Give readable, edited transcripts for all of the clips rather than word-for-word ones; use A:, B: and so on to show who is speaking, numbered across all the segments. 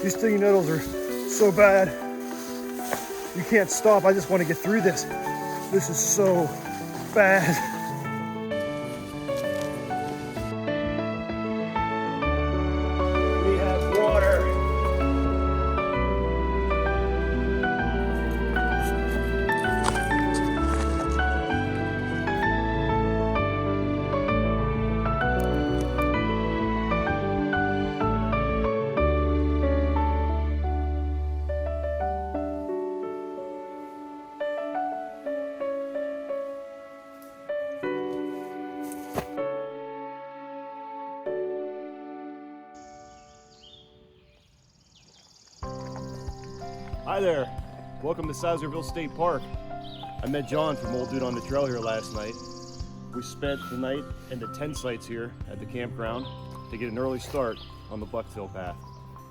A: These stinging nettles are so bad. You can't stop. I just want to get through this. This is so bad. We have water. Hi there, welcome to Sizerville State Park. I met John from Old Dude on the Trail here last night. We spent the night in the tent sites here at the campground to get an early start on the Bucktail Path.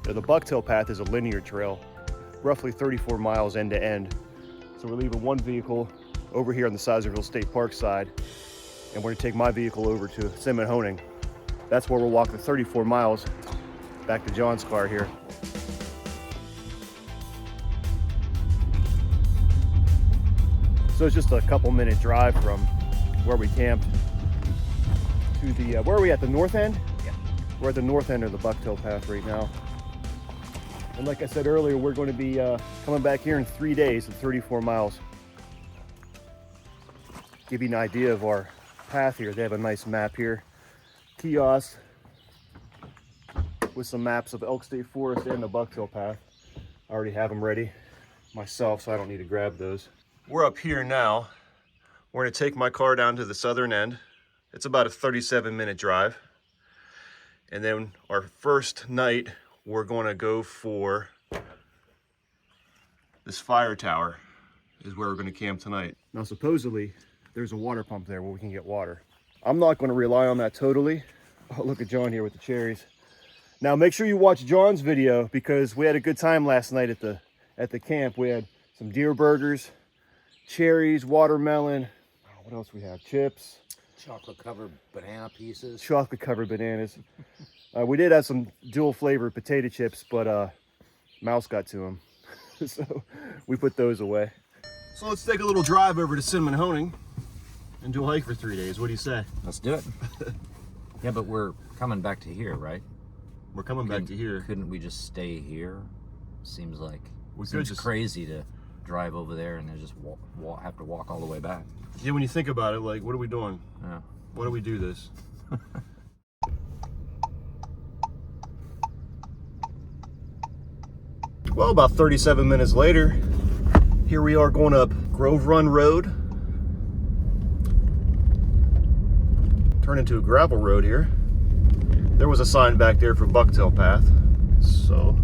A: Now, the Bucktail Path is a linear trail, roughly 34 miles end to end. So we're leaving one vehicle over here on the Sizerville State Park side, and we're gonna take my vehicle over to Sinnemahoning. That's where we'll walk the 34 miles back to John's car here. So it's just a couple minute drive from where we camped to the, where are we at, the north end? Yeah. We're at the north end of the Bucktail Path right now. And like I said earlier, we're going to be coming back here in 3 days at 34 miles. Give you an idea of our path here. They have a nice map here. Kiosk with some maps of Elk State Forest and the Bucktail Path. I already have them ready myself, so I don't need to grab those. We're up here now. We're gonna take my car down to the southern end. It's about a 37-minute drive. And then our first night, we're gonna go for this fire tower is where we're gonna camp tonight. Now, supposedly, there's a water pump there where we can get water. I'm not gonna rely on that totally. Oh, look at John here with the cherries. Now, make sure you watch John's video because we had a good time last night at the camp. We had some deer burgers, cherries, watermelon, what else we have? Chips.
B: Chocolate covered banana pieces.
A: Chocolate covered bananas. We did have some dual flavored potato chips, but mouse got to them. So we put those away. So let's take a little drive over to Sinnemahoning and do a hike for 3 days. What do you say?
B: Let's do it. Yeah, but we're coming back to here, right?
A: We're coming back to here.
B: Couldn't we just stay here? Seems like
A: We
B: seems
A: could just
B: crazy to drive over there and then just have to walk all the way back.
A: Yeah, when you think about it, like, what are we doing?
B: Yeah.
A: Why do we do this? Well, about 37 minutes later, here we are going up Grove Run Road. Turn into a gravel road here. There was a sign back there for Bucktail Path. So,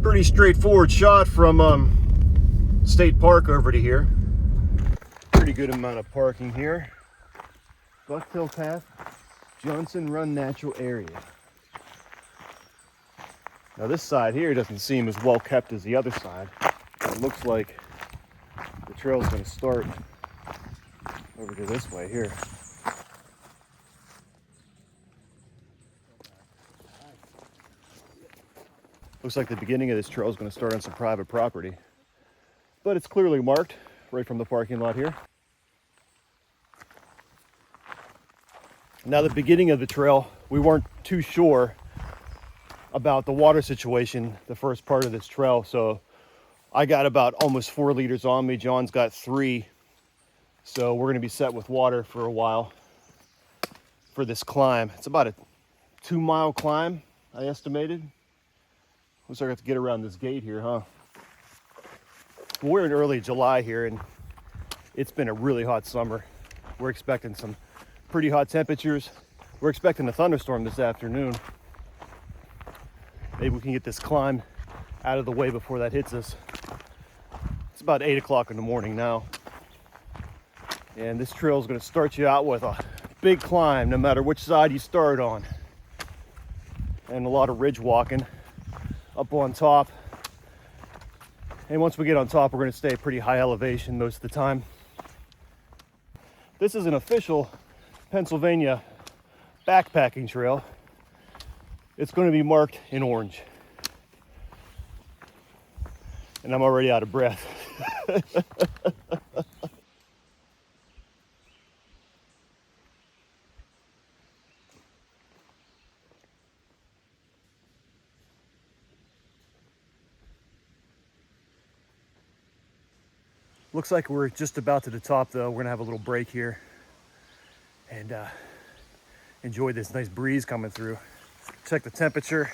A: pretty straightforward shot from State Park over to here. Pretty good amount of parking here. Bucktail Path, Johnson Run Natural Area. Now this side here doesn't seem as well kept as the other side. It looks like the trail's going to start over to this way here. Looks like the beginning of this trail is going to start on some private property. But it's clearly marked right from the parking lot here. Now, the beginning of the trail, we weren't too sure about the water situation the first part of this trail, so I got about almost 4 liters on me. John's got 3, so we're going to be set with water for a while for this climb. It's about a 2-mile climb, I estimated. Looks like I have to get around this gate here, huh? Well, we're in early July here, and it's been a really hot summer. We're expecting some pretty hot temperatures. We're expecting a thunderstorm this afternoon. Maybe we can get this climb out of the way before that hits us. It's about 8 o'clock in the morning now. And this trail is going to start you out with a big climb, no matter which side you start on. And a lot of ridge walking up on top. And once we get on top, we're going to stay at pretty high elevation most of the time. This is an official Pennsylvania backpacking trail. It's going to be marked in orange. and I'm already out of breath. Looks like we're just about to the top though. We're gonna have a little break here and enjoy this nice breeze coming through. Check the temperature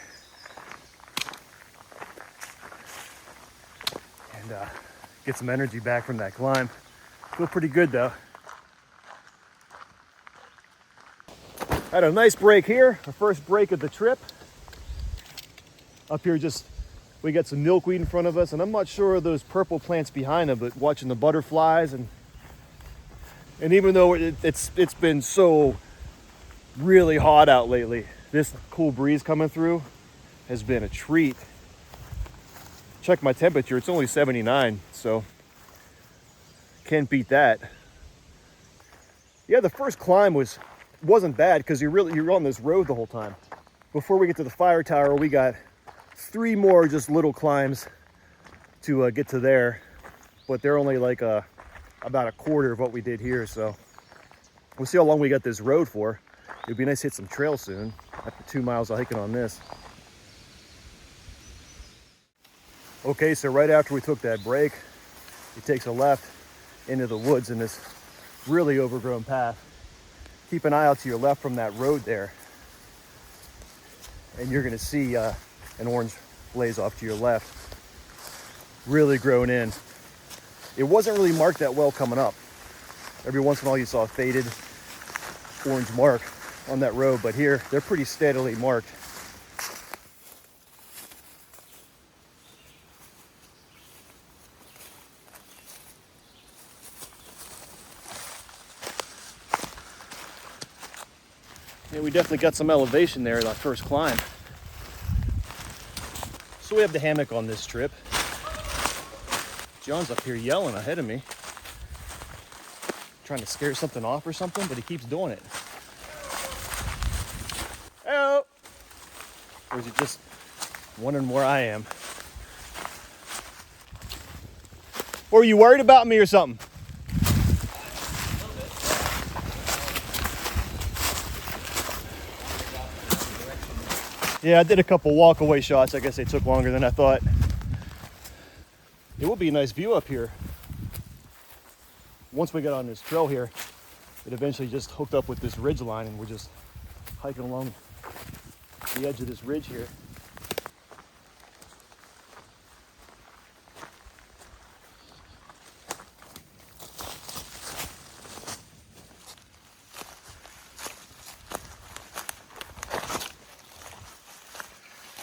A: and get some energy back from that climb. Feel pretty good though. Had a nice break here, our first break of the trip. Up here we got some milkweed in front of us, and I'm not sure of those purple plants behind them, but watching the butterflies and even though it's been so really hot out lately, this cool breeze coming through has been a treat. Check my temperature, it's only 79, so can't beat that. Yeah, the first climb wasn't bad because you're on this road the whole time. Before we get to the fire tower, we got 3 more just little climbs to get to there, but they're only like about a quarter of what we did here, so we'll see how long we got this road for. It'd be nice to hit some trail soon after 2 miles of hiking on this. Okay, so right after we took that break, it takes a left into the woods in this really overgrown path. Keep an eye out to your left from that road there, and you're gonna see an orange blaze off to your left, really grown in. It wasn't really marked that well coming up. Every once in a while you saw a faded orange mark on that road, but here they're pretty steadily marked. Yeah, we definitely got some elevation there that first climb. So we have the hammock on this trip. John's up here yelling ahead of me, trying to scare something off or something, but he keeps doing it. Oh! Or is he just wondering where I am? Or are you worried about me or something? Yeah, I did a couple walk away shots. I guess they took longer than I thought. It will be a nice view up here. Once we got on this trail here, it eventually just hooked up with this ridge line, and we're just hiking along the edge of this ridge here.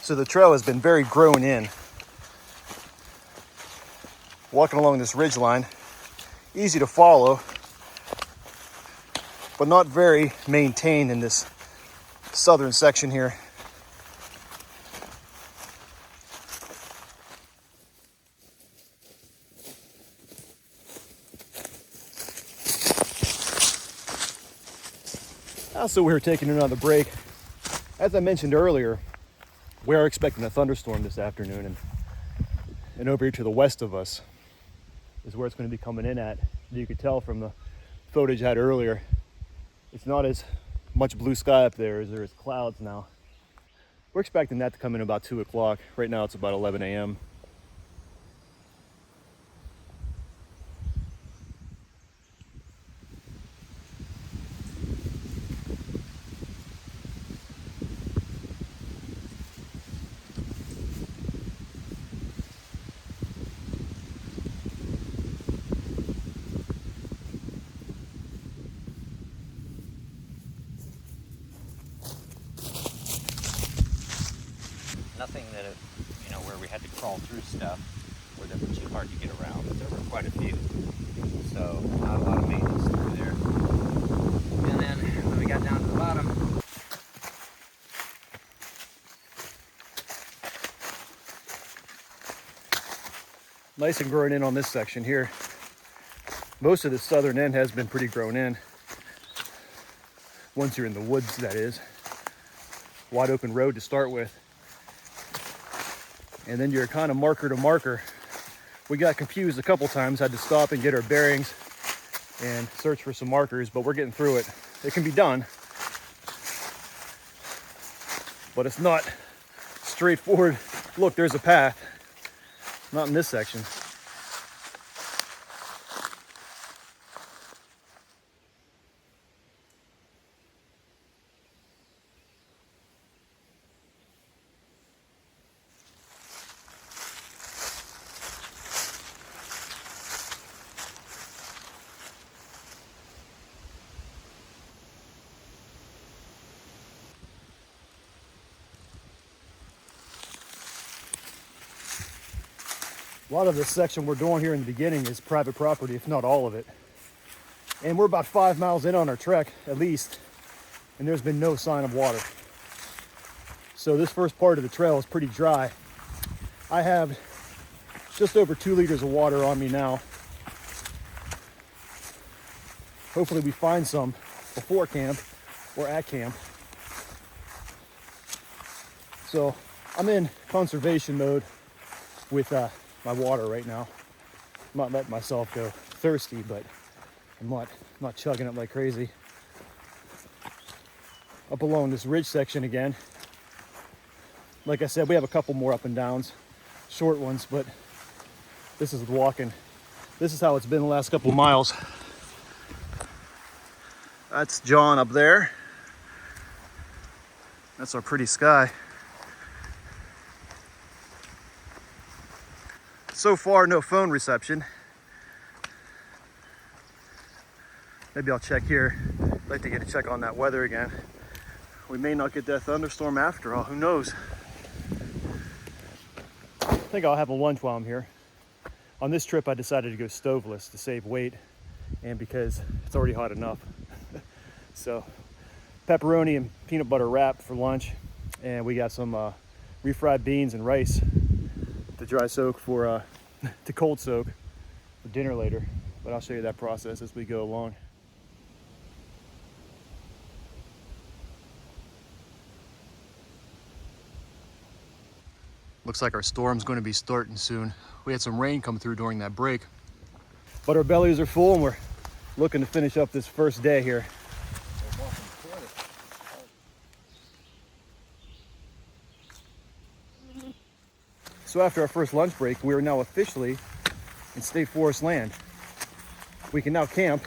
A: So the trail has been very grown in. Walking along this ridge line, easy to follow, but not very maintained in this southern section here. Also, we were taking another break. As I mentioned earlier, we are expecting a thunderstorm this afternoon, and over here to the west of us is where it's going to be coming in at. You could tell from the footage I had earlier, it's not as much blue sky up there as there is clouds now. We're expecting that to come in about 2 o'clock. Right now it's about 11 a.m.
B: Nothing that, where we had to crawl through stuff where they were too hard to get around, but there were quite a few. So not a lot of maintenance through there. And then when we got down to the bottom,
A: Nice and grown in on this section here. Most of the southern end has been pretty grown in. Once you're in the woods, that is. Wide open road to start with. And then you're kind of marker to marker We got confused a couple times, had to stop and get our bearings and search for some markers, but we're getting through it. It can be done, but it's not straightforward. Look, there's a path. Not in this section. A lot of this section we're doing here in the beginning is private property, if not all of it. And we're about 5 miles in on our trek, at least, and there's been no sign of water. So this first part of the trail is pretty dry. I have just over 2 liters of water on me now. Hopefully we find some before camp or at camp. So I'm in conservation mode with my water right now. I'm not letting myself go thirsty, but I'm not chugging it like crazy. Up along this ridge section again. Like I said, we have a couple more up and downs, short ones, but this is walking. This is how it's been the last couple of miles. That's John up there. That's our pretty sky. So far, no phone reception. Maybe I'll check here. I'd like to get a check on that weather again. We may not get that thunderstorm after all, who knows? I think I'll have a lunch while I'm here. On this trip, I decided to go stoveless to save weight and because it's already hot enough. So, pepperoni and peanut butter wrap for lunch, and we got some refried beans and rice to dry soak for, to cold soak for dinner later. But I'll show you that process as we go along. Looks like our storm's going to be starting soon. We had some rain come through during that break. But our bellies are full and we're looking to finish up this first day here. So after our first lunch break, we are now officially in state forest land. We can now camp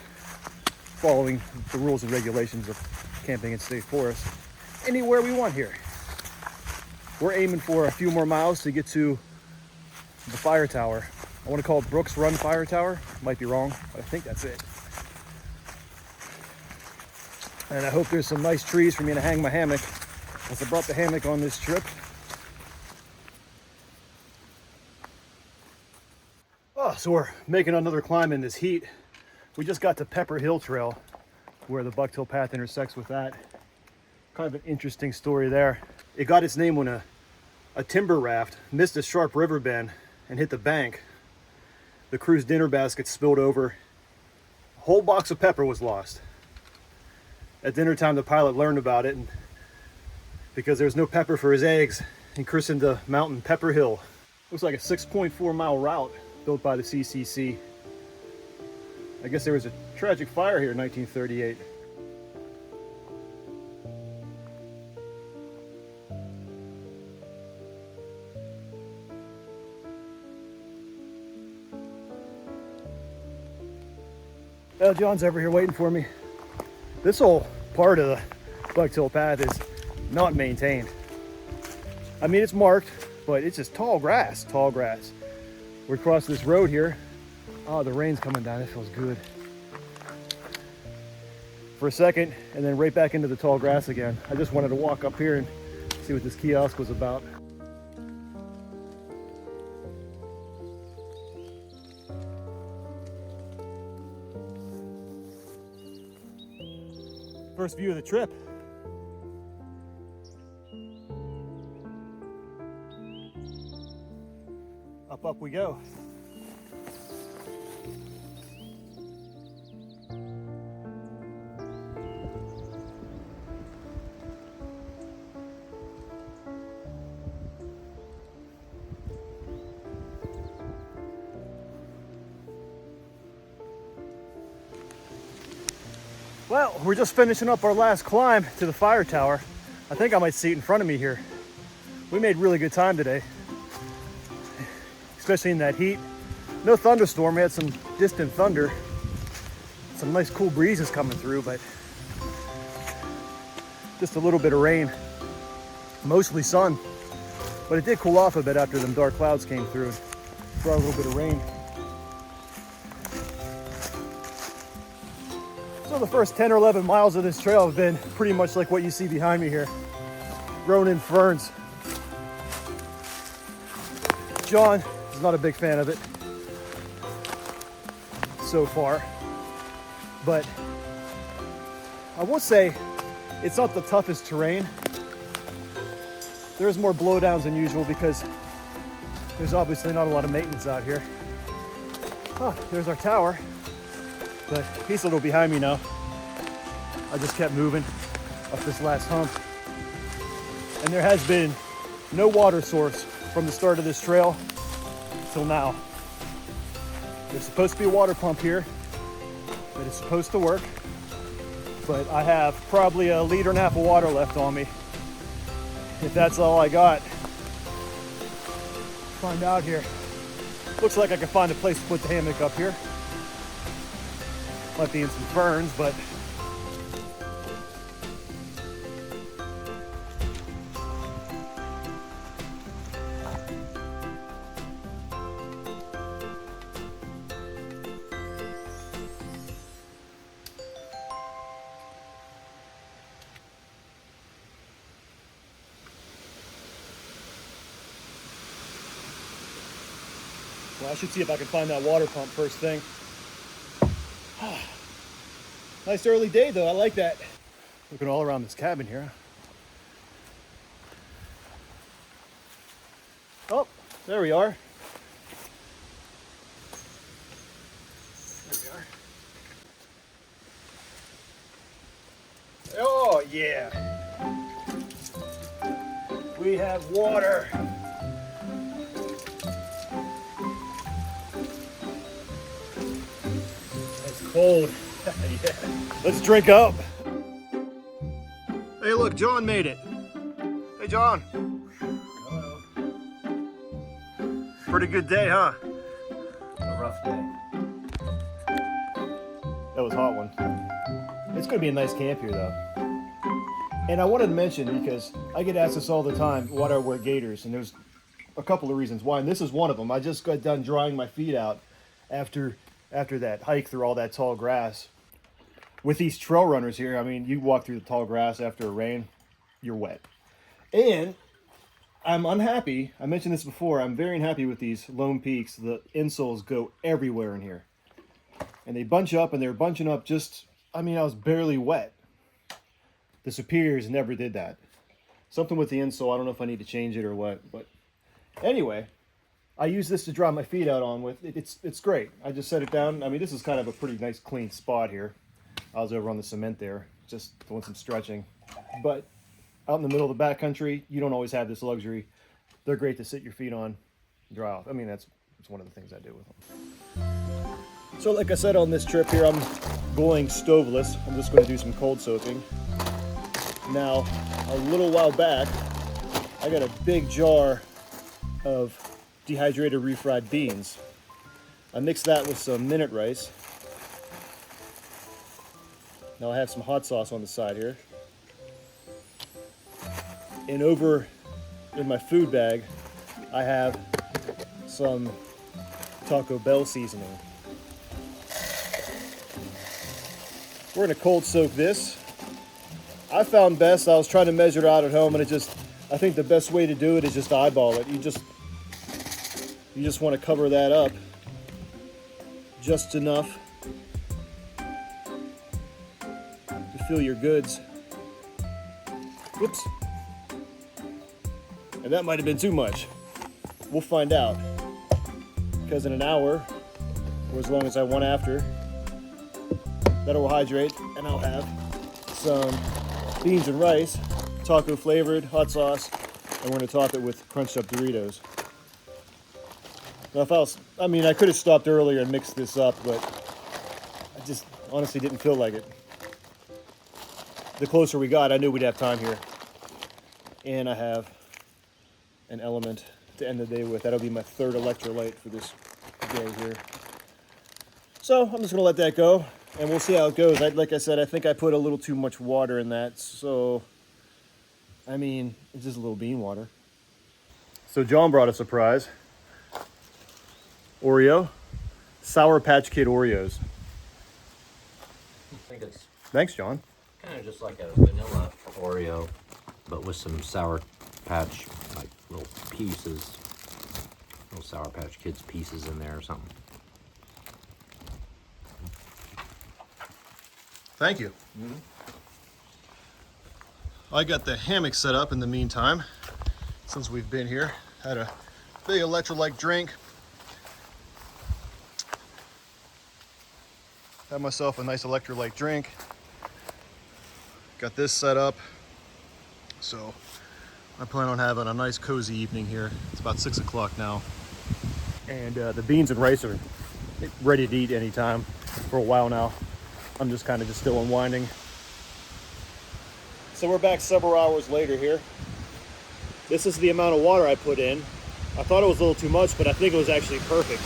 A: following the rules and regulations of camping in state forest anywhere we want here. We're aiming for a few more miles to get to the fire tower. I want to call it Brooks Run Fire Tower. Might be wrong, but I think that's it. And I hope there's some nice trees for me to hang my hammock, as I brought the hammock on this trip. Oh, so we're making another climb in this heat. We just got to Pepper Hill Trail, where the Bucktail Path intersects with that. Kind of an interesting story there. It got its name when a timber raft missed a sharp river bend and hit the bank. The crew's dinner basket spilled over. A whole box of pepper was lost. At dinner time, the pilot learned about it, and because there was no pepper for his eggs, he christened the mountain Pepper Hill. Looks like a 6.4 mile route built by the CCC. I guess there was a tragic fire here in 1938. Well, John's over here waiting for me. This whole part of the Bucktail Path is not maintained. I mean, it's marked, but it's just tall grass, tall grass. We across this road here. Oh, the rain's coming down. It feels good. For a second, and then right back into the tall grass again. I just wanted to walk up here and see what this kiosk was about. First view of the trip. Up we go. Well, we're just finishing up our last climb to the fire tower. I think I might see it in front of me here. We made really good time today, especially in that heat. No thunderstorm, we had some distant thunder. Some nice cool breezes coming through, but just a little bit of rain. Mostly sun, but it did cool off a bit after them dark clouds came through and brought a little bit of rain. So the first 10 or 11 miles of this trail have been pretty much like what you see behind me here. Grown in ferns. John is not a big fan of it so far, but I will say it's not the toughest terrain. There's more blowdowns than usual because there's obviously not a lot of maintenance out here. Oh, there's our tower, but he's a little behind me now. I just kept moving up this last hump. And there has been no water source from the start of this trail till now. There's supposed to be a water pump here that is supposed to work, but I have probably 1.5 liters of water left on me. If that's all I got, find out here. Looks like I can find a place to put the hammock up here. Might be in some ferns, but well, I should see if I can find that water pump first thing. Nice early day though, I like that. Looking all around this cabin here. Oh, there we are. There we are. Oh yeah. We have water. Cold. Yeah. Let's drink up. Hey, look, John made it. Hey, John.
B: Hello.
A: Pretty good day, huh?
B: A rough day.
A: That was a hot one. It's going to be a nice camp here, though. And I wanted to mention, because I get asked this all the time, why do I wear gaiters? And there's a couple of reasons why, and this is one of them. I just got done drying my feet out after that hike through all that tall grass. With these trail runners here, I mean, you walk through the tall grass after a rain, you're wet. And I'm unhappy, I mentioned this before, I'm very unhappy with these Lone Peaks. The insoles go everywhere in here. And they bunch up, and they're bunching up just, I mean, I was barely wet. The Superiors never did that. Something with the insole, I don't know if I need to change it or what, but anyway, I use this to dry my feet out on with. It's great. I just set it down. I mean, this is kind of a pretty nice clean spot here. I was over on the cement there, just doing some stretching. But out in the middle of the backcountry, you don't always have this luxury. They're great to sit your feet on, dry off. I mean, that's one of the things I do with them. So like I said on this trip here, I'm going stoveless. I'm just going to do some cold soaking. Now, a little while back, I got a big jar of dehydrated refried beans. I mixed that with some minute rice. Now I have some hot sauce on the side here. And over in my food bag, I have some Taco Bell seasoning. We're gonna cold soak this. I found best, I was trying to measure it out at home, and I think the best way to do it is just eyeball it. You just want to cover that up just enough to fill your goods. Whoops. And that might have been too much. We'll find out. Because in an hour, or as long as I want after, that will hydrate, and I'll have some beans and rice, taco flavored, hot sauce, and we're going to top it with crunched up Doritos. Now I could have stopped earlier and mixed this up, but I just honestly didn't feel like it. the closer we got, I knew we'd have time here. And I have an element to end the day with. That'll be my third electrolyte for this day here. So I'm just gonna let that go and we'll see how it goes. Like I said, I think I put a little too much water in that. So, I mean, it's just a little bean water. So John brought a surprise. Oreo. Sour Patch Kid Oreos.
B: I think it's
A: Thanks, John.
B: kind of just like a vanilla Oreo, but with some Sour Patch, like little pieces, little Sour Patch Kids pieces in there or something.
A: Thank you. I got the hammock set up in the meantime, since we've been here. Had a big electrolyte drink. Had myself a nice electrolyte drink. Got this set up. So I plan on having a nice cozy evening here. It's about 6 o'clock now. And the beans and rice are ready to eat anytime for a while now. I'm just kind of still unwinding. So we're back several hours later here. This is the amount of water I put in. I thought it was a little too much, but I think it was actually perfect.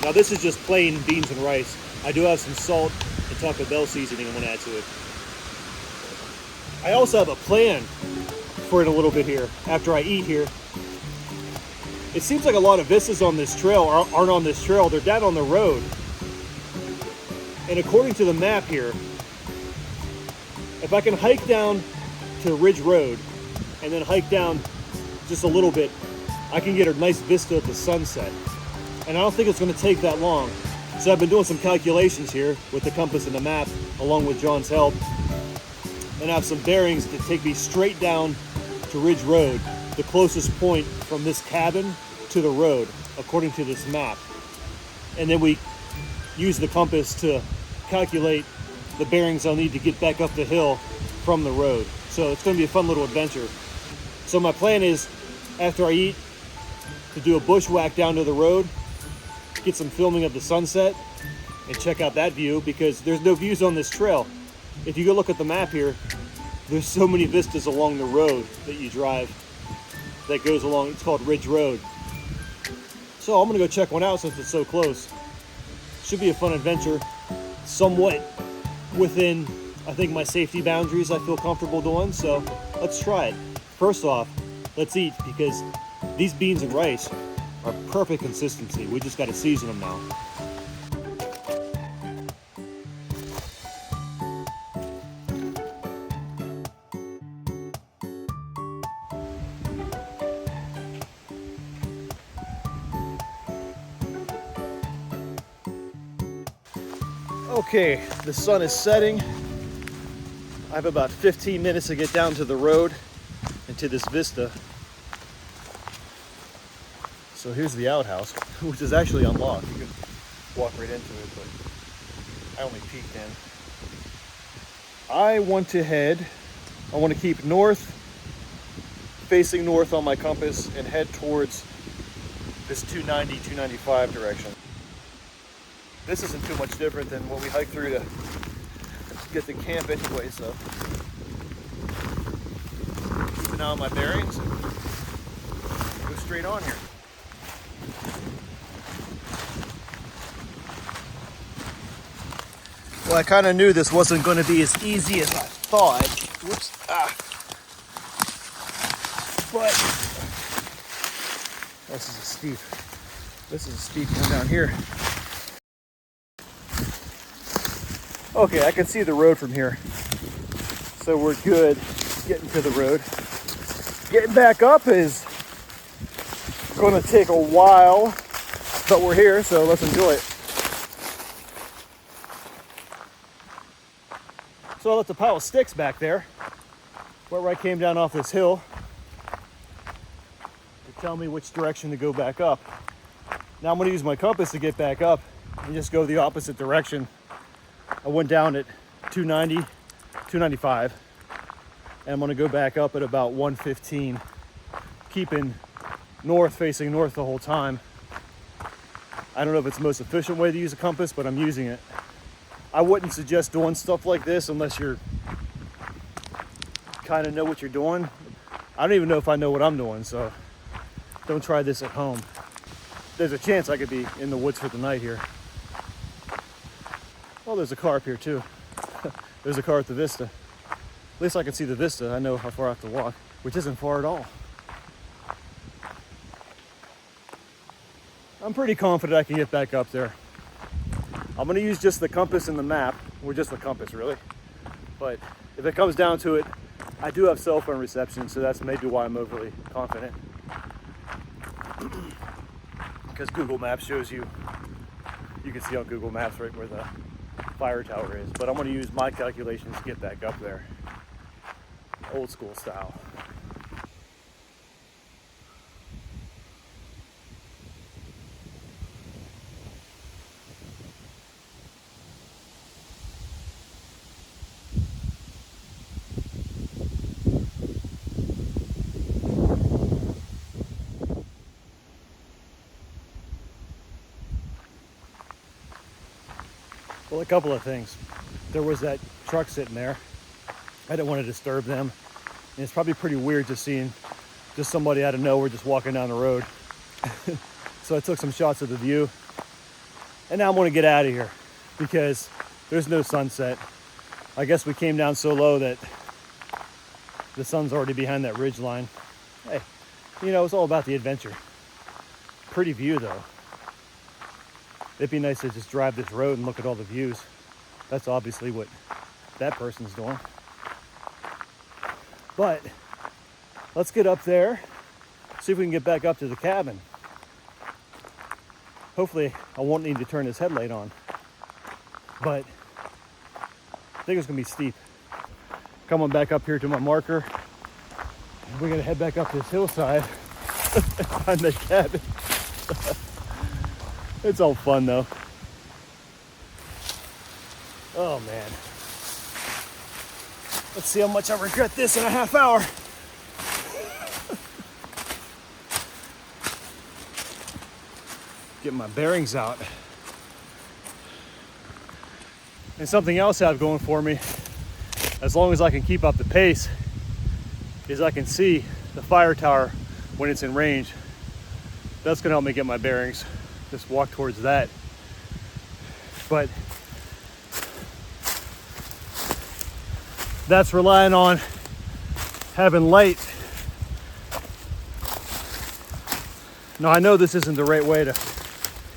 A: Now this is just plain beans and rice. I do have some salt and Taco Bell seasoning I'm gonna add to it. I also have a plan for it a little bit here after I eat here. It seems like a lot of vistas on this trail aren't on this trail, they're down on the road. And according to the map here, if I can hike down to Ridge Road and then hike down just a little bit, I can get a nice vista of the sunset. And I don't think it's going to take that long. So I've been doing some calculations here with the compass and the map, along with John's help. And I have some bearings to take me straight down to Ridge Road, the closest point from this cabin to the road, according to this map. And then we use the compass to calculate the bearings I'll need to get back up the hill from the road. So it's going to be a fun little adventure. So my plan is, after I eat, to do a bushwhack down to the road, get some filming of the sunset, and check out that view, because there's no views on this trail. If you go look at the map here, there's so many vistas along the road that you drive that goes along. It's called Ridge Road. So I'm gonna go check one out since it's so close. Should be a fun adventure, somewhat within, I think, my safety boundaries I feel comfortable doing, so let's try it. First off, let's eat, because these beans and rice are perfect consistency. We just gotta season them now. Okay, the sun is setting. I have about 15 minutes to get down to the road and to this vista. So here's the outhouse, which is actually unlocked. You can walk right into it, but I only peeked in. I want to keep north, facing north on my compass, and head towards this 290, 295 direction. This isn't too much different than what we hiked through to get to camp anyway, so keep an eye on my bearings and go straight on here. Well, I kind of knew this wasn't going to be as easy as I thought. Whoops. But this is a steep one down here. Okay, I can see the road from here. So we're good getting to the road. Getting back up is going to take a while, but we're here, so let's enjoy it. So I left a pile of sticks back there, where I came down off this hill, to tell me which direction to go back up. Now I'm going to use my compass to get back up and just go the opposite direction. I went down at 290, 295, and I'm going to go back up at about 115, keeping north, facing north the whole time. I don't know if it's the most efficient way to use a compass, but I'm using it. I wouldn't suggest doing stuff like this unless you're kind of know what you're doing. I don't even know if I know what I'm doing, so don't try this at home. There's a chance I could be in the woods for the night here. Oh, there's a car up here too. There's a car at the vista. At least I can see the vista. I know how far I have to walk, which isn't far at all. I'm pretty confident I can get back up there. I'm gonna use just the compass and the map, or just the compass really. But if it comes down to it, I do have cell phone reception, so that's maybe why I'm overly confident. Because Google Maps shows you can see on Google Maps right where the fire tower is. But I'm gonna use my calculations to get back up there. Old school style. Well, a couple of things. There was that truck sitting there. I didn't want to disturb them. And it's probably pretty weird just seeing just somebody out of nowhere just walking down the road. So I took some shots of the view. And now I'm going to get out of here because there's no sunset. I guess we came down so low that the sun's already behind that ridge line. Hey, you know, it's all about the adventure. Pretty view though. It'd be nice to just drive this road and look at all the views. That's obviously what that person's doing. But let's get up there, see if we can get back up to the cabin. Hopefully I won't need to turn this headlight on, but I think it's gonna be steep. Coming back up here to my marker, we're gonna head back up this hillside and find the cabin. It's all fun though. Oh man. Let's see how much I regret this in a half hour. Get my bearings out. And something else I have going for me, as long as I can keep up the pace, is I can see the fire tower when it's in range. That's gonna help me get my bearings. Just walk towards that. But that's relying on having light. Now I know this isn't the right way to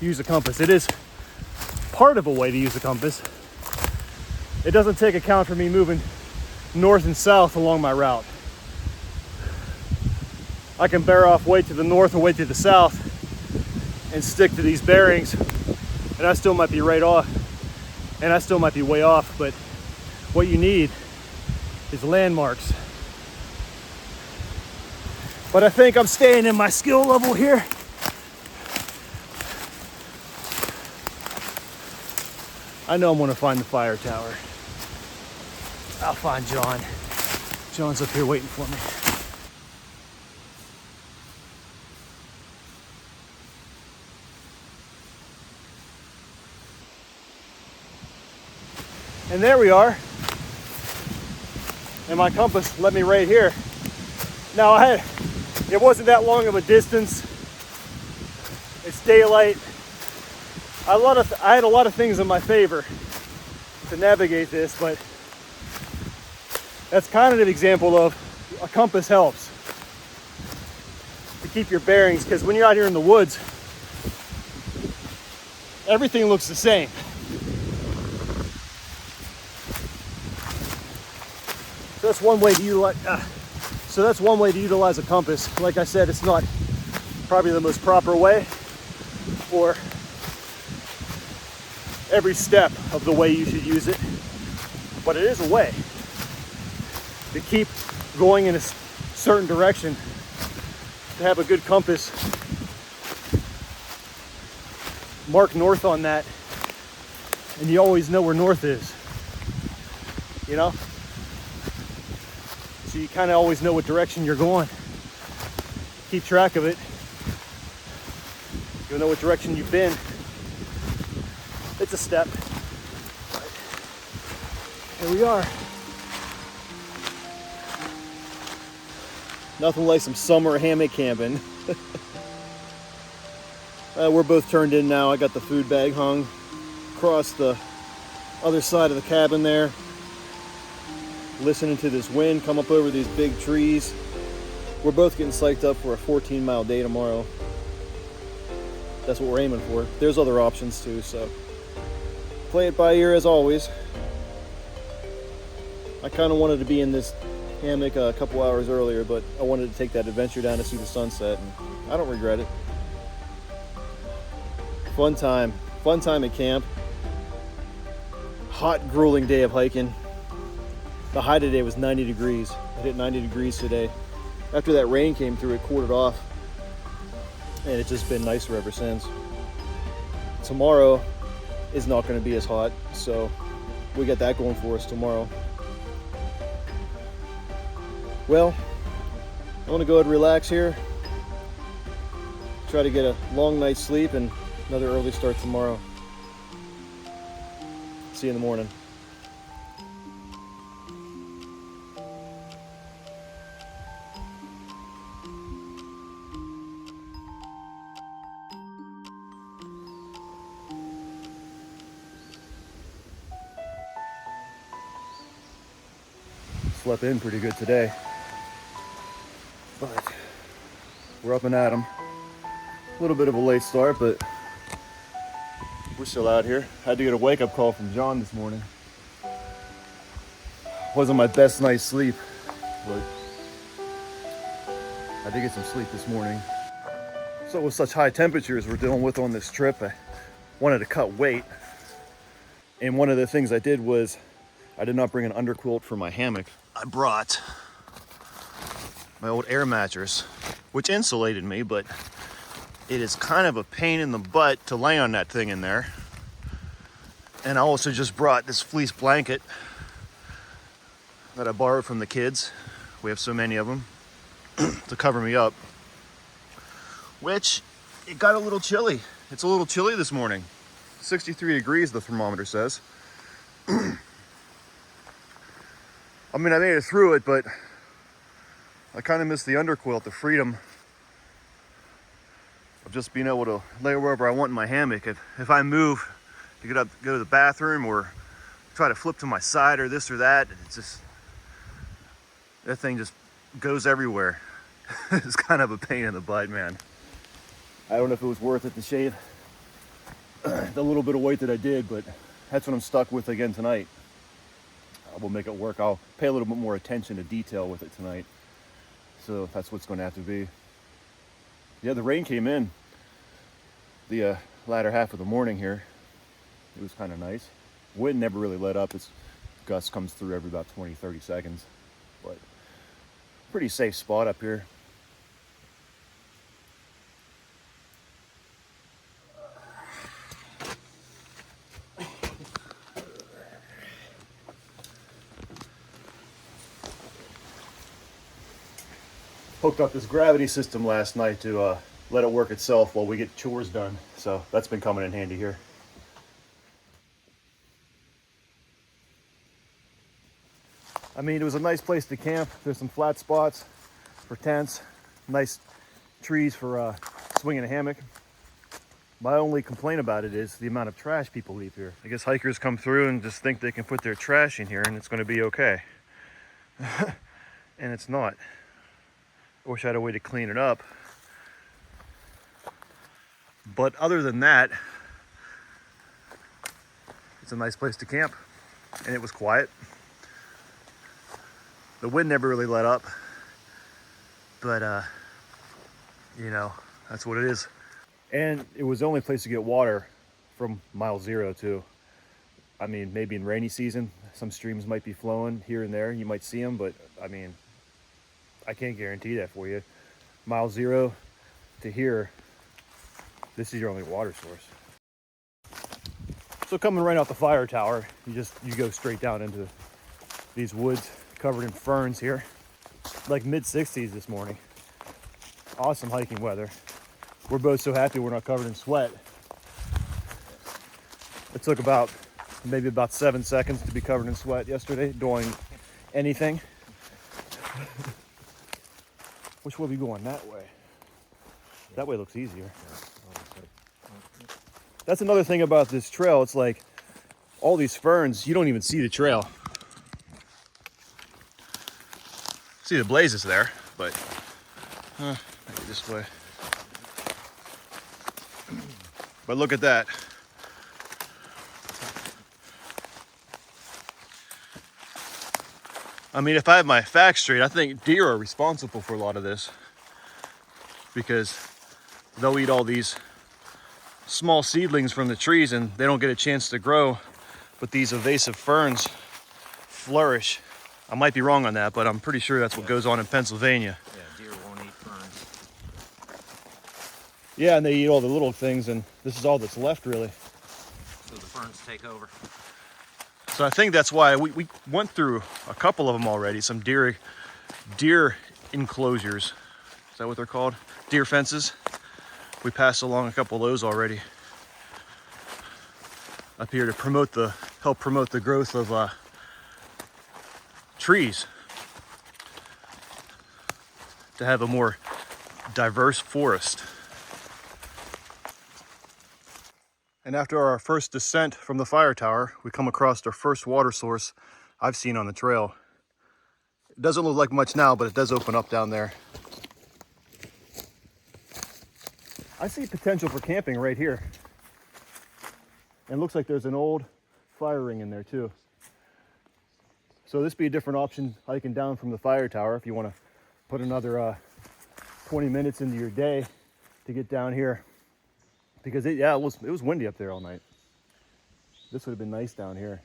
A: use a compass. It is part of a way to use a compass. It doesn't take account for me moving north and south along my route. I can bear off way to the north or way to the south and stick to these bearings, and I still might be right off, and I still might be way off, but what you need is landmarks. But I think I'm staying in my skill level here. I know I'm gonna find the fire tower. I'll find John. John's up here waiting for me. And there we are. And my compass led me right here. Now it wasn't that long of a distance. It's daylight. I had a lot of things in my favor to navigate this, but that's kind of an example of a compass helps to keep your bearings, because when you're out here in the woods, everything looks the same. So that's one way to utilize a compass. Like I said, it's not probably the most proper way for every step of the way you should use it, but it is a way to keep going in a certain direction, to have a good compass. Mark north on that, and you always know where north is, you know? So you kind of always know what direction you're going. Keep track of it. You'll know what direction you've been. It's a step. Here we are. Nothing like some summer hammock camping. We're both turned in now. I got the food bag hung across the other side of the cabin there. Listening to this wind come up over these big trees. We're both getting psyched up for a 14-mile day tomorrow. That's what we're aiming for. There's other options too, so play it by ear as always. I kind of wanted to be in this hammock a couple hours earlier, but I wanted to take that adventure down to see the sunset, and I don't regret it. Fun time at camp. Hot, grueling day of hiking. The high today was 90 degrees. I hit 90 degrees today. After that rain came through, it cooled it off, and it's just been nicer ever since. Tomorrow is not going to be as hot, so we got that going for us tomorrow. Well, I want to go ahead and relax here, try to get a long night's sleep and another early start tomorrow. See you in the morning. Slept in pretty good today, but we're up and at 'em. A little bit of a late start, but we're still out here. Had to get a wake-up call from John this morning. Wasn't my best night's sleep, but I did get some sleep this morning. So with such high temperatures we're dealing with on this trip, I wanted to cut weight. And one of the things I did was I did not bring an underquilt for my hammock. I brought my old air mattress, which insulated me, but it is kind of a pain in the butt to lay on that thing in there. And I also just brought this fleece blanket that I borrowed from the kids. We have so many of them to cover me up, which it got a little chilly. It's a little chilly this morning. 63 degrees, the thermometer says. I mean, I made it through it, but I kind of miss the underquilt, the freedom of just being able to lay wherever I want in my hammock. If I move to get up, go to the bathroom, or try to flip to my side or this or that, it's just, that thing just goes everywhere. It's kind of a pain in the butt, man. I don't know if it was worth it to shave the little bit of weight that I did, but that's what I'm stuck with again tonight. We'll make it work. I'll pay a little bit more attention to detail with it tonight. So that's what's going to have to be. Yeah, the rain came in the latter half of the morning here. It was kind of nice. Wind never really let up. Its gust comes through every about 20-30 seconds. But pretty safe spot up here. Hooked up this gravity system last night to let it work itself while we get chores done. So that's been coming in handy here. I mean, it was a nice place to camp. There's some flat spots for tents, nice trees for swinging a hammock. My only complaint about it is the amount of trash people leave here. I guess hikers come through and just think they can put their trash in here and it's going to be okay. And it's not. I wish I had a way to clean it up. But other than that, it's a nice place to camp. And it was quiet. The wind never really let up. But, you know, that's what it is. And it was the only place to get water from mile zero too. I mean, maybe in rainy season, some streams might be flowing here and there. You might see them, but I mean, I can't guarantee that for you. Mile zero to here, this is your only water source. So coming right off the fire tower, you go straight down into these woods covered in ferns here. Like mid-60s this morning. Awesome hiking weather. We're both so happy we're not covered in sweat. It took about maybe about 7 seconds to be covered in sweat yesterday doing anything. Which way are we going? That way. That way looks easier. That's another thing about this trail. It's like all these ferns, you don't even see the trail. See the blazes there, but maybe this way. But look at that. I mean, if I have my facts straight, I think deer are responsible for a lot of this because they'll eat all these small seedlings from the trees and they don't get a chance to grow, but these invasive ferns flourish. I might be wrong on that, but I'm pretty sure that's what goes on in Pennsylvania.
B: Yeah, deer won't eat ferns.
A: Yeah, and they eat all the little things, and this is all that's left, really.
B: So the ferns take over.
A: So I think that's why we went through a couple of them already, some deer enclosures. Is that what they're called? Deer fences. We passed along a couple of those already up here to help promote the growth of trees, to have a more diverse forest. And after our first descent from the fire tower, we come across our first water source I've seen on the trail. It doesn't look like much now, but it does open up down there. I see potential for camping right here. And it looks like there's an old fire ring in there too. So this would be a different option hiking down from the fire tower if you want to put another 20 minutes into your day to get down here. Because it was windy up there all night. This would have been nice down here.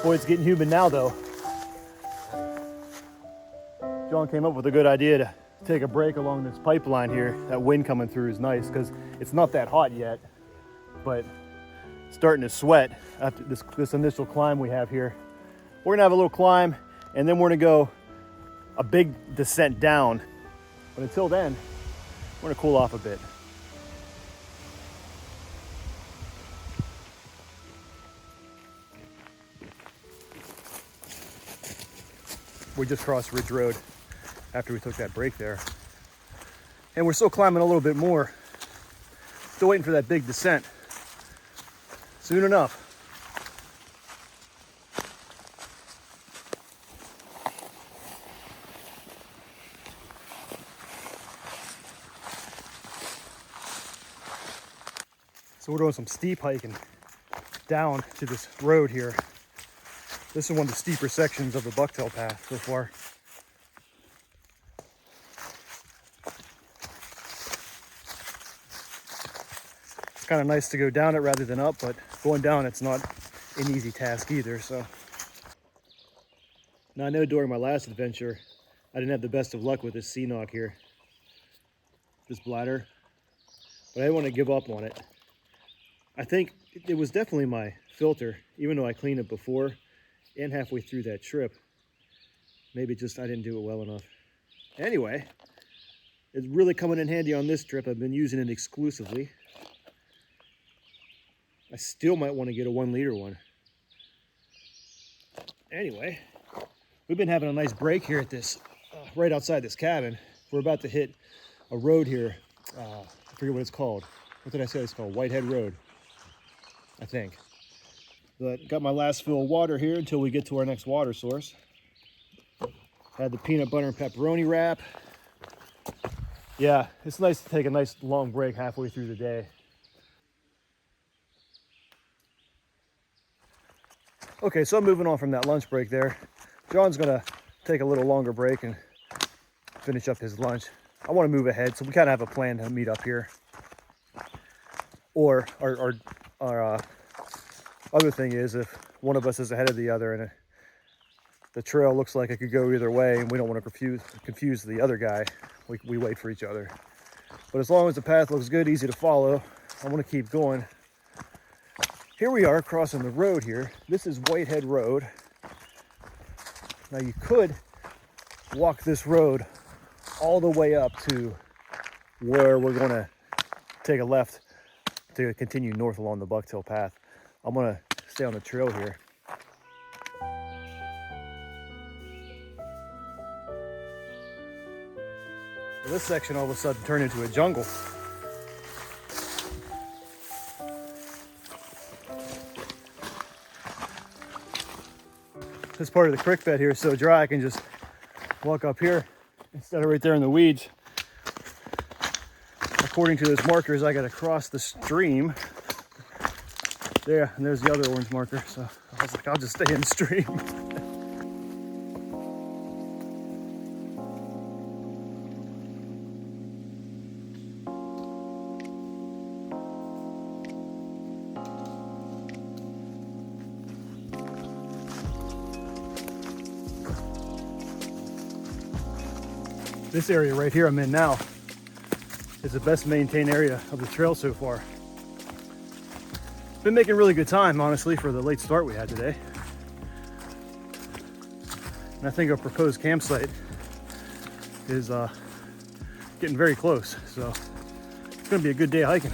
A: Boy, it's getting humid now though. John came up with a good idea to take a break along this pipeline here. That wind coming through is nice because it's not that hot yet, but starting to sweat after this initial climb we have here. We're gonna have a little climb and then we're gonna go a big descent down. But until then, we're gonna cool off a bit. We just crossed Ridge Road after we took that break there. And we're still climbing a little bit more. Still waiting for that big descent. Soon enough. So we're doing some steep hiking down to this road here. This is one of the steeper sections of the Bucktail Path so far. It's kind of nice to go down it rather than up, but going down it's not an easy task either. So now I know during my last adventure I didn't have the best of luck with this sea knock here, this bladder, but I didn't want to give up on it. I think it was definitely my filter, even though I cleaned it before and halfway through that trip. Maybe just I didn't do it well enough. Anyway, it's really coming in handy on this trip. I've been using it exclusively. I still might want to get a 1 liter one. Anyway, we've been having a nice break here at this, right outside this cabin. We're about to hit a road here. I forget what it's called. What did I say it's called? Whitehead Road, I think. But got my last fill of water here until we get to our next water source. Had the peanut butter and pepperoni wrap. Yeah, it's nice to take a nice long break halfway through the day. Okay, so I'm moving on from that lunch break there. John's gonna take a little longer break and finish up his lunch. I want to move ahead, so we kind of have a plan to meet up here. Or our other thing is, if one of us is ahead of the other and the trail looks like it could go either way and we don't want to confuse the other guy, we wait for each other. But as long as the path looks good, easy to follow, I want to keep going. Here we are crossing the road here. This is Whitehead Road. Now you could walk this road all the way up to where we're going to take a left to continue north along the Bucktail Path. I'm going to stay on the trail here. This section all of a sudden turned into a jungle. This part of the creek bed here is so dry I can just walk up here instead of right there in the weeds. According to those markers, I got to cross the stream. There, and there's the other orange marker. So I was like, I'll just stay in the stream. This area right here I'm in now is the best maintained area of the trail so far. Been making really good time, honestly, for the late start we had today. And I think our proposed campsite is getting very close, so it's gonna be a good day hiking.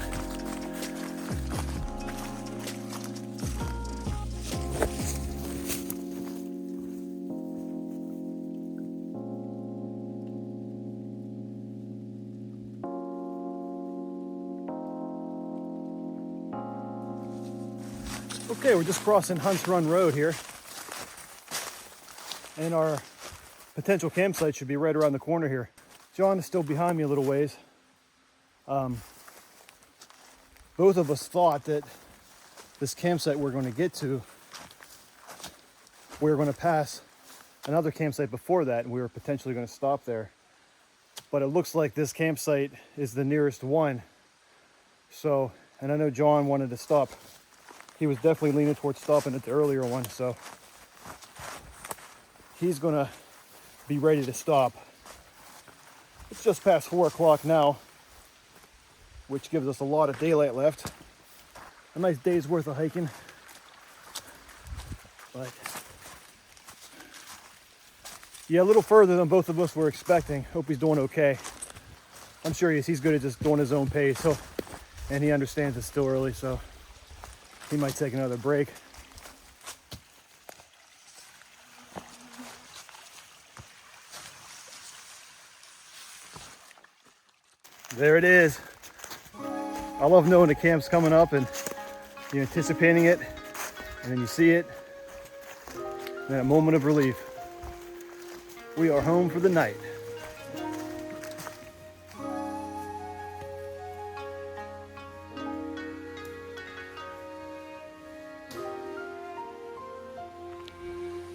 A: Okay, we're just crossing Hunts Run Road here. And our potential campsite should be right around the corner here. John is still behind me a little ways. Both of us thought that this campsite we're going to get to, we were going to pass another campsite before that, and we were potentially going to stop there. But it looks like this campsite is the nearest one. So, and I know John wanted to stop. He was definitely leaning towards stopping at the earlier one, so he's gonna be ready to stop. It's just past 4 o'clock now, which gives us a lot of daylight left. A nice day's worth of hiking. But yeah, a little further than both of us were expecting. Hope he's doing okay. I'm sure he is. He's good at just going his own pace. And he understands it's still early, so he might take another break. There it is. I love knowing the camp's coming up and you're anticipating it, and then you see it, and then a moment of relief. We are home for the night.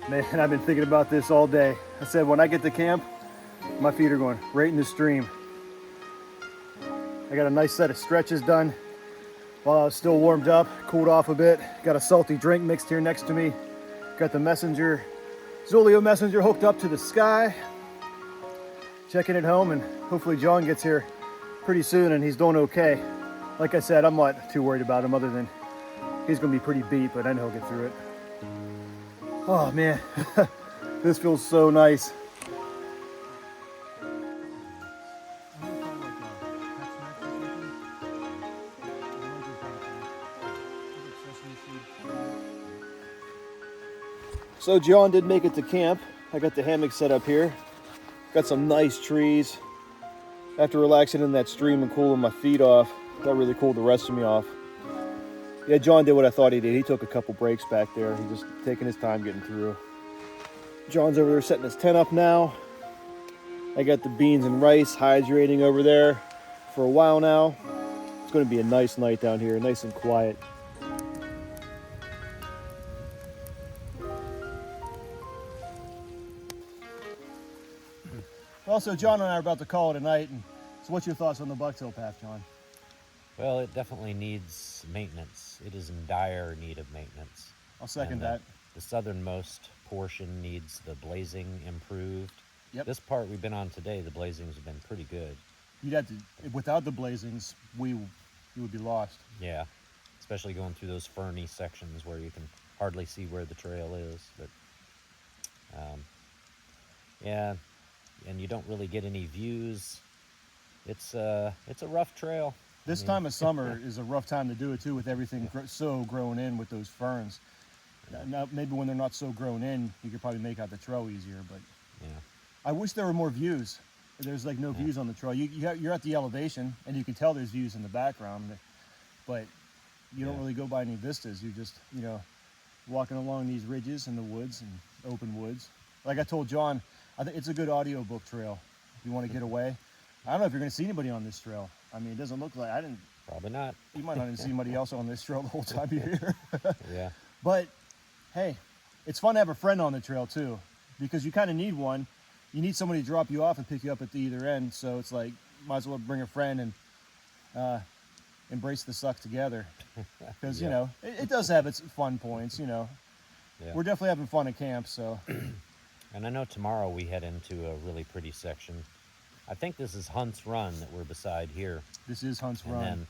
A: Man, I've been thinking about this all day. I said when I get to camp, my feet are going right in the stream. I got a nice set of stretches done while I was still warmed up, cooled off a bit. Got a salty drink mixed here next to me. Got the messenger, Zoleo messenger hooked up to the Sky. Checking it home, and hopefully John gets here pretty soon and he's doing okay. Like I said, I'm not too worried about him other than he's gonna be pretty beat, but I know he'll get through it. Oh man, this feels so nice. So John did make it to camp. I got the hammock set up here. Got some nice trees. After relaxing in that stream and cooling my feet off, that really cooled the rest of me off. Yeah, John did what I thought he did. He took a couple breaks back there. He's just taking his time getting through. John's over there setting his tent up now. I got the beans and rice hydrating over there for a while now. It's going to be a nice night down here, nice and quiet. Also, John and I are about to call it a night. And so what's your thoughts on the Bucktail Path, John?
B: Well, it definitely needs maintenance. It is in dire need of maintenance.
A: I'll second that.
B: The southernmost portion needs the blazing improved.
A: Yep.
B: This part we've been on today, the blazings have been pretty good.
A: You'd have to, without the blazings, you would be lost.
B: Yeah, especially going through those ferny sections where you can hardly see where the trail is. But yeah, and you don't really get any views. It's a rough trail.
A: This time of summer is a rough time to do it too, with everything so grown in with those ferns. Now, maybe when they're not so grown in, you could probably make out the trail easier. But
B: Yeah.
A: I wish there were more views. There's like no views on the trail. You're at the elevation, and you can tell there's views in the background, but you don't really go by any vistas. You're just, walking along these ridges in the woods and open woods. Like I told John, I think it's a good audiobook trail. If you want to get away. I don't know if you're going to see anybody on this trail. I mean, it doesn't look like,
B: Probably not.
A: you might not even see anybody else on this trail the whole time you're here.
B: Yeah.
A: But hey, it's fun to have a friend on the trail too, because you kind of need one. You need somebody to drop you off and pick you up at the either end. So it's like, might as well bring a friend and embrace the suck together. Because, it does have its fun points,
B: Yeah.
A: We're definitely having fun at camp, so.
B: And I know tomorrow we head into a really pretty section. I think this is Hunt's Run that we're beside here.
A: This is Hunt's Run.
B: And then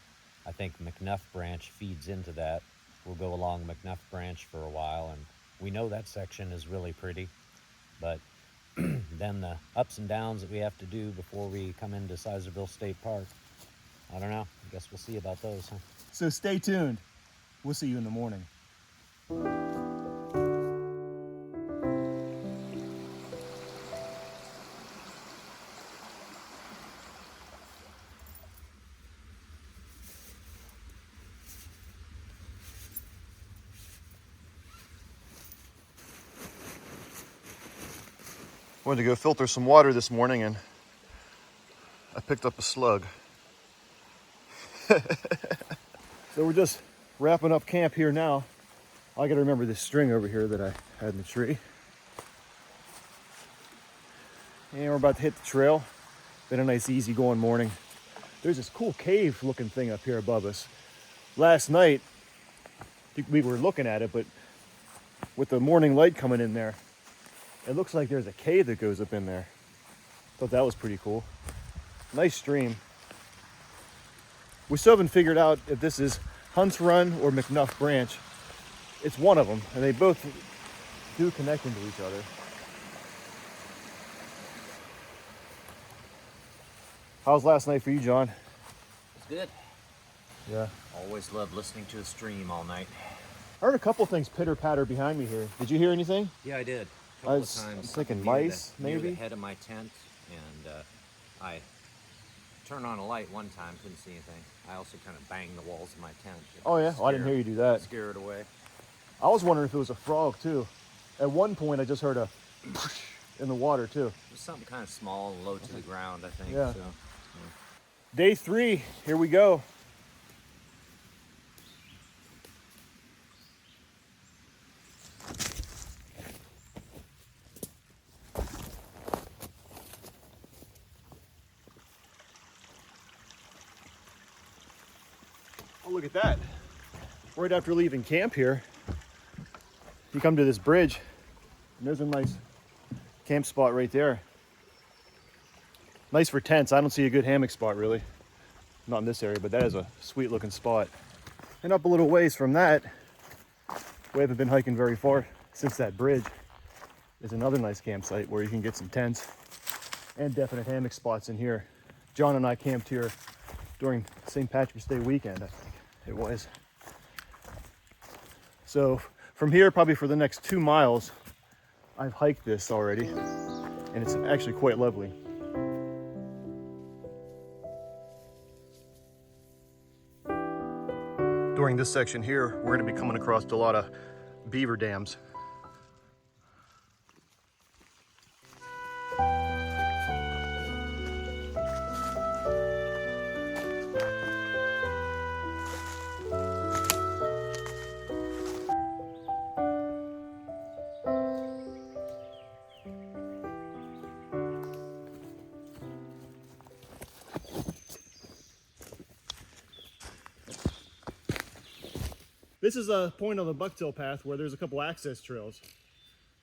B: I think McNuff Branch feeds into that. We'll go along McNuff Branch for a while, and we know that section is really pretty. But then the ups and downs that we have to do before we come into Sizerville State Park, I don't know. I guess we'll see about those, huh?
A: So stay tuned. We'll see you in the morning. Went to go filter some water this morning and I picked up a slug. So we're just wrapping up camp here now. I gotta remember this string over here that I had in the tree. And we're about to hit the trail. Been a nice easy going morning. There's this cool cave looking thing up here above us. Last night, we were looking at it, but with the morning light coming in there, it looks like there's a cave that goes up in there. Thought that was pretty cool. Nice stream. We still haven't figured out if this is Hunt's Run or McNuff Branch. It's one of them, and they both do connect into each other. How was last night for you, John?
B: It's good.
A: Yeah.
B: Always love listening to a stream all night.
A: I heard a couple things pitter patter behind me here. Did you hear anything?
B: Yeah, I did.
A: I
B: Couple
A: was
B: of times
A: thinking
B: near
A: mice,
B: near
A: maybe?
B: the head of my tent, and I turned on a light one time, couldn't see anything. I also kind of banged the walls of my tent.
A: Oh yeah? Oh, I didn't hear you do that.
B: Scare it away.
A: I was wondering if it was a frog too. At one point I just heard a in the water too.
B: It was something kind of small and low to the ground, I think.
A: Yeah.
B: So,
A: Day 3, here we go. Oh, look at that. Right after leaving camp here, you come to this bridge, and there's a nice camp spot right there. Nice for tents. I don't see a good hammock spot really. Not in this area, but that is a sweet looking spot. And up a little ways from that, we haven't been hiking very far since that bridge, is another nice campsite where you can get some tents and definite hammock spots in here. John and I camped here during St. Patrick's Day weekend, I think it was. So from here, probably for the next 2 miles, I've hiked this already, and it's actually quite lovely. During this section here, we're going to be coming across a lot of beaver dams. This is a point on the Bucktail Path where there's a couple access trails.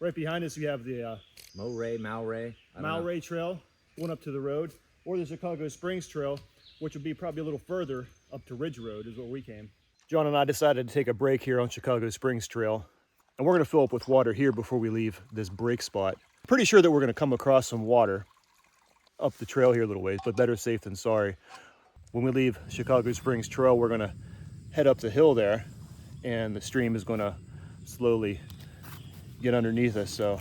A: Right behind us, we have the Mauray Trail, going up to the road, or the Chicago Springs Trail, which would be probably a little further up to Ridge Road is where we came. John and I decided to take a break here on Chicago Springs Trail, and we're going to fill up with water here before we leave this break spot. Pretty sure that we're going to come across some water up the trail here a little ways, but better safe than sorry. When we leave Chicago Springs Trail, we're going to head up the hill there, and the stream is going to slowly get underneath us. So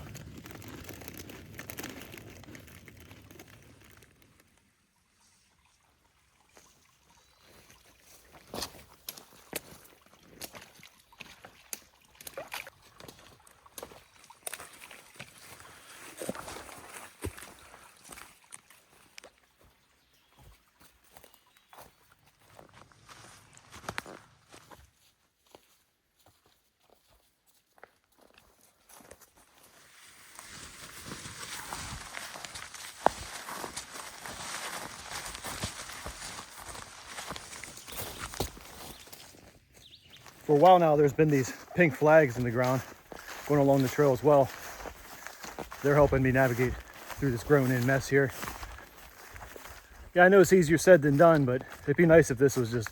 A: for a while now, there's been these pink flags in the ground going along the trail as well. They're helping me navigate through this grown-in mess here. Yeah, I know it's easier said than done, but it'd be nice if this was just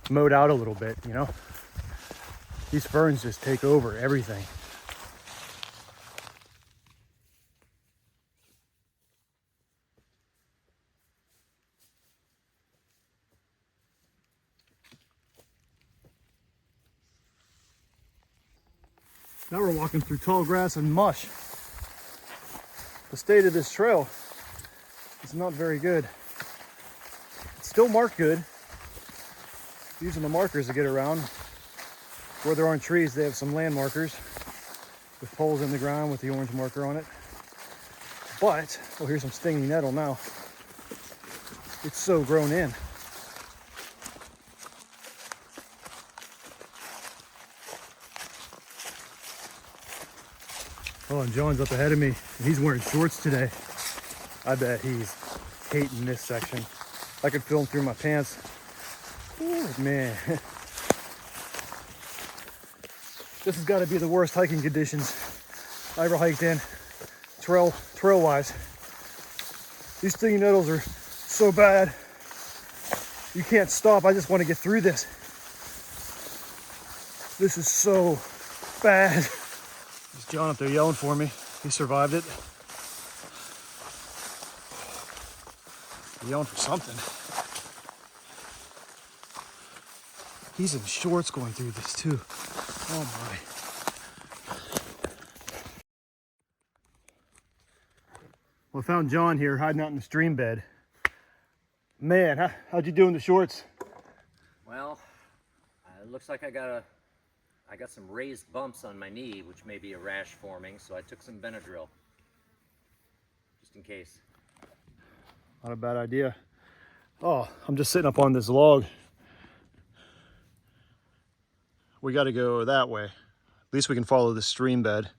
A: mowed out a little bit, you know? These ferns just take over everything. Now we're walking through tall grass and mush. The state of this trail is not very good. It's still marked good. Using the markers to get around. Where there aren't trees, they have some land markers with poles in the ground with the orange marker on it. But, oh, here's some stinging nettle now. It's so grown in. Oh, and John's up ahead of me, and he's wearing shorts today. I bet he's hating this section. I could feel him through my pants. Ooh, man. This has got to be the worst hiking conditions I ever hiked in, trail-wise. These stinging nettles are so bad. You can't stop. I just want to get through this. This is so bad. There's John up there yelling for me. He survived it. Yelling for something. He's in shorts going through this too. Oh my. Well, I found John here hiding out in the stream bed. Man, how'd you do in the shorts?
B: Well, it looks like I got some raised bumps on my knee, which may be a rash forming, so I took some Benadryl, just in case.
A: Not a bad idea. Oh, I'm just sitting up on this log. We got to go that way. At least we can follow the stream bed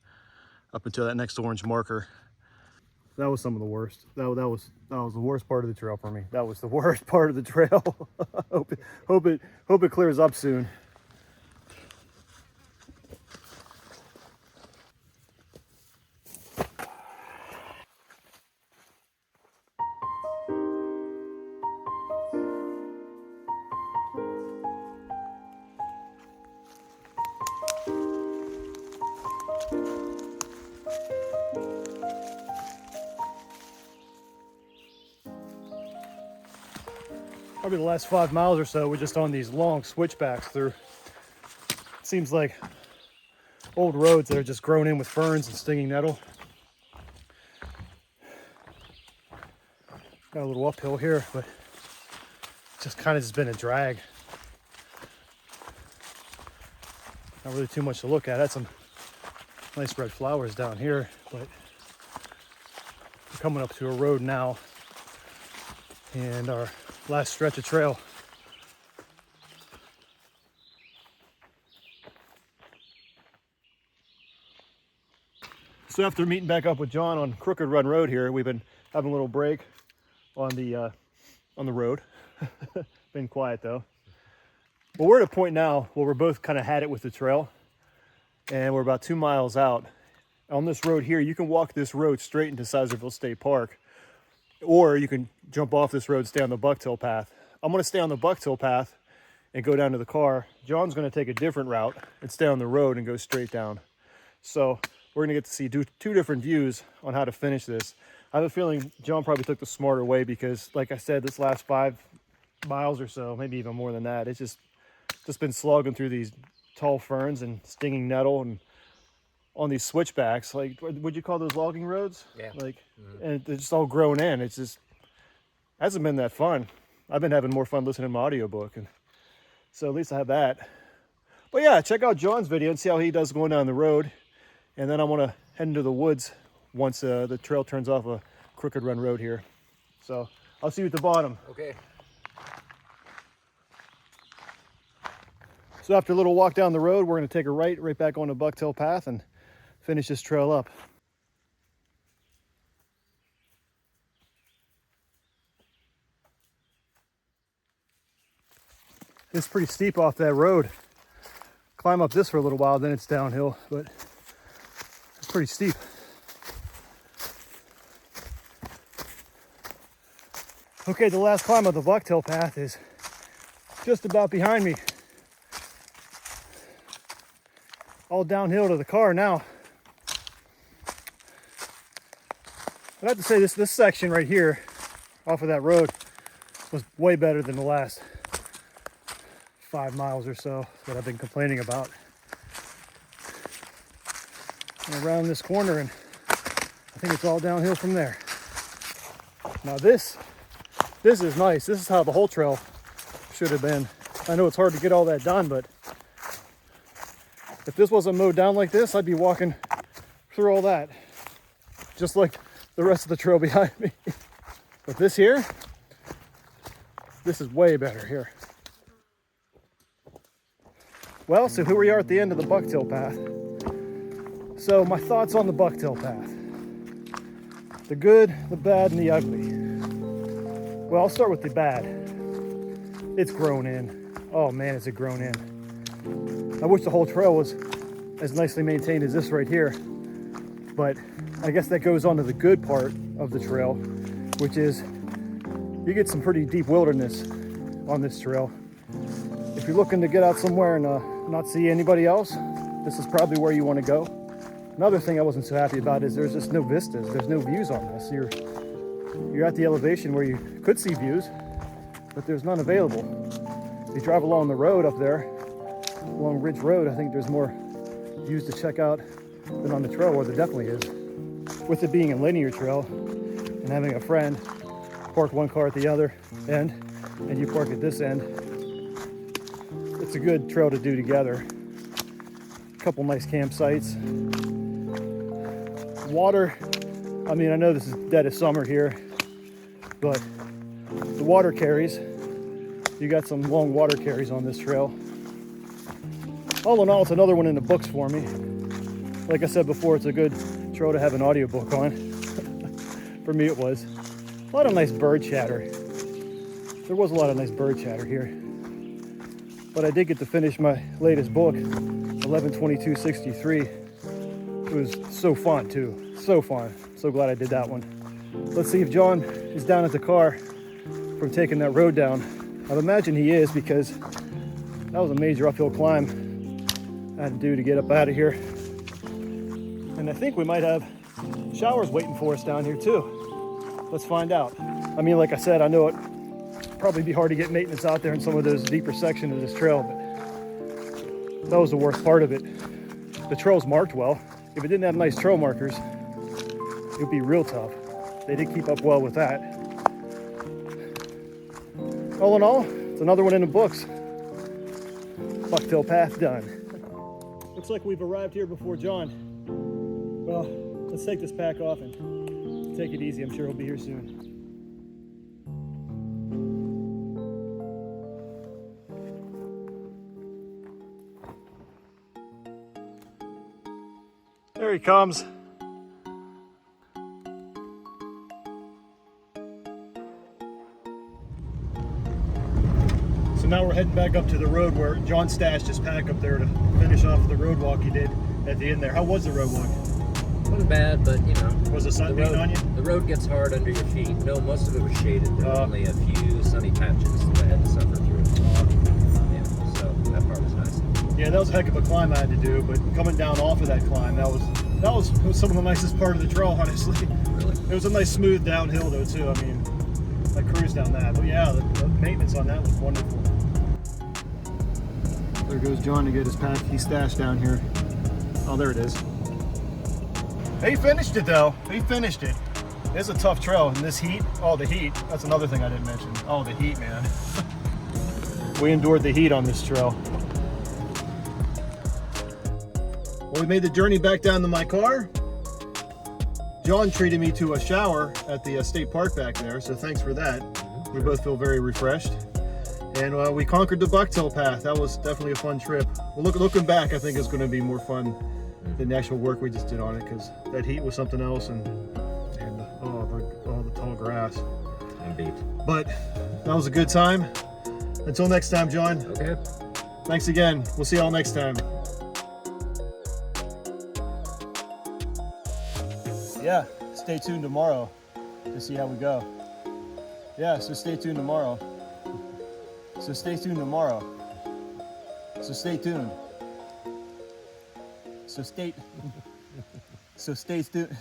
A: up until that next orange marker. That was some of the worst. That was the worst part of the trail for me. That was the worst part of the trail. hope it clears up soon. Probably the last 5 miles or so, we're just on these long switchbacks through. It seems like old roads that are just grown in with ferns and stinging nettle. Got a little uphill here, but it's just kind of just been a drag. Not really too much to look at. Had some nice red flowers down here, but we're coming up to a road now and our last stretch of trail. So after meeting back up with John on Crooked Run Road here, we've been having a little break on the road. Been quiet though. Well, we're at a point now where we're both kind of had it with the trail, and we're about 2 miles out on this road here, you can walk this road straight into Sizerville State Park, or you can jump off this road, stay on the Bucktail Path. I'm going to stay on the Bucktail Path and go down to the car. John's going to take a different route and stay on the road and go straight down. So we're going to get to see two different views on how to finish this. I have a feeling John probably took the smarter way because, like I said, this last 5 miles or so, maybe even more than that, it's just been slogging through these tall ferns and stinging nettle and on these switchbacks. Like, would you call those logging roads?
B: Yeah.
A: Like, and they're just all grown in. It's just hasn't been that fun. I've been having more fun listening to my audiobook, and so at least I have that. But yeah, check out John's video and see how he does going down the road. And then I want to head into the woods once the trail turns off a crooked run road here. So I'll see you at the bottom.
B: Okay.
A: So after a little walk down the road, we're going to take a right back on the Bucktail Path and finish this trail up. It's pretty steep off that road. Climb up this for a little while, then it's downhill, but it's pretty steep. Okay, the last climb of the Bucktail Path is just about behind me. All downhill to the car now. I'd have to say this section right here off of that road was way better than the last 5 miles or so that I've been complaining about. And around this corner, and I think it's all downhill from there. Now this is nice. This is how the whole trail should have been. I know it's hard to get all that done, but if this wasn't mowed down like this, I'd be walking through all that, just like the rest of the trail behind me. But this here, this is way better here. Well, so here we are at the end of the Bucktail Path. So my thoughts on the Bucktail Path. The good, the bad, and the ugly. Well, I'll start with the bad. It's grown in. Oh man, is it grown in. I wish the whole trail was as nicely maintained as this right here. But I guess that goes on to the good part of the trail, which is you get some pretty deep wilderness on this trail. If you're looking to get out somewhere and not see anybody else, this is probably where you want to go. Another thing I wasn't so happy about is there's just no vistas. There's no views on this. You're at the elevation where you could see views, but there's none available. If you drive along the road up there, along Ridge Road, I think there's more views to check out than on the trail, where there definitely is. With it being a linear trail and having a friend park one car at the other end and you park at this end, it's a good trail to do together. A couple nice campsites. Water, I mean, I know this is dead of summer here, but the water carries. You got some long water carries on this trail. All in all, it's another one in the books for me. Like I said before, it's a good trail to have an audiobook on. For me, it was. A lot of nice bird chatter. There was a lot of nice bird chatter here. But I did get to finish my latest book, 11/22/63. It was so fun too, so fun. So glad I did that one. Let's see if John is down at the car from taking that road down. I'd imagine he is, because that was a major uphill climb I had to do to get up out of here. And I think we might have showers waiting for us down here too. Let's find out. I mean, like I said, I know it'd probably be hard to get maintenance out there in some of those deeper sections of this trail, but that was the worst part of it. The trail's marked well. If it didn't have nice trail markers, it would be real tough. They did keep up well with that. All in all, it's another one in the books. Bucktail Path done. Looks like we've arrived here before John. Well, let's take this pack off and take it easy. I'm sure he'll be here soon. There he comes. So now we're heading back up to the road where John stashed his pack up there to finish off the road walk he did at the end there. How was the road walk?
B: Wasn't bad, but you know.
C: Was the sun beating on you?
B: The road gets hard under your feet. No, most of it was shaded. There were only a few sunny patches that I had to suffer through. Yeah, so that part was nice.
C: Yeah, that was a heck of a climb I had to do, but coming down off of that climb, that was some of the nicest part of the trail, honestly.
B: Really?
C: It was a nice smooth downhill though too. I mean, I cruised down that. But yeah, the maintenance on that was wonderful. There goes John to get his pack. He stashed down here. Oh, there it is. He finished it though. He finished it. It's a tough trail in this heat. Oh, the heat. That's another thing I didn't mention. Oh, the heat, man. We endured the heat on this trail. Well, we made the journey back down to my car. John treated me to a shower at the state park back there, so thanks for that. We both feel very refreshed. And we conquered the Bucktail Path. That was definitely a fun trip. Well, looking back, I think it's going to be more fun than the actual work we just did on it, because that heat was something else, and the tall grass.
B: I'm beat.
C: But that was a good time. Until next time, John.
B: Okay.
C: Thanks again. We'll see y'all next time. Yeah, stay tuned tomorrow to see how we go. Yeah, so stay tuned tomorrow. So stay tuned tomorrow. So stay tuned. So stay tuned.